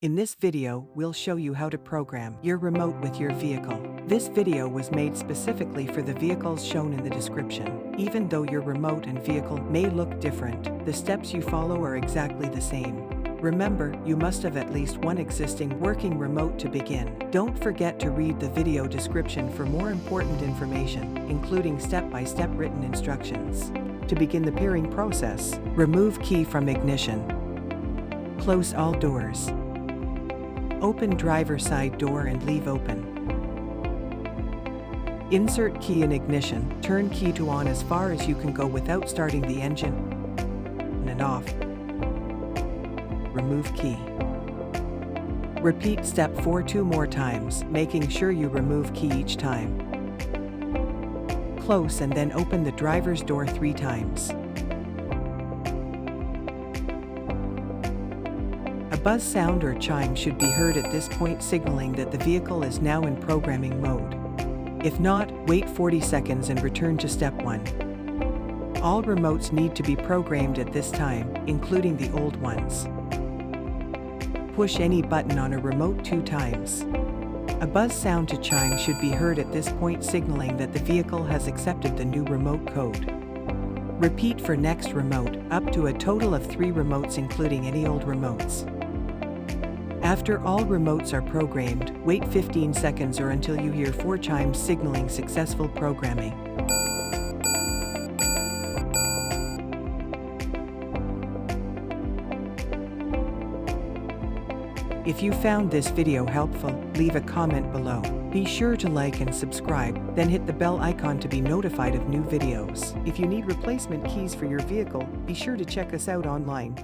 In this video, we'll show you how to program your remote with your vehicle. This video was made specifically for the vehicles shown in the description. Even though your remote and vehicle may look different, the steps you follow are exactly the same. Remember, you must have at least one existing working remote to begin. Don't forget to read the video description for more important information, including step-by-step written instructions. To begin the pairing process, remove key from ignition. Close all doors. Open driver side door and leave open. Insert key in ignition, turn key to on as far as you can go without starting the engine, and off. Remove key. Repeat step 4 2 more times, making sure you remove key each time. Close and then open the driver's door 3 times. A buzz sound or chime should be heard at this point, signaling that the vehicle is now in programming mode. If not, wait 40 seconds and return to step 1. All remotes need to be programmed at this time, including the old ones. Push any button on a remote 2 times. A buzz sound to chime should be heard at this point, signaling that the vehicle has accepted the new remote code. Repeat for next remote, up to a total of 3 remotes including any old remotes. After all remotes are programmed, wait 15 seconds or until you hear 4 chimes signaling successful programming. If you found this video helpful, leave a comment below. Be sure to like and subscribe, then hit the bell icon to be notified of new videos. If you need replacement keys for your vehicle, be sure to check us out online.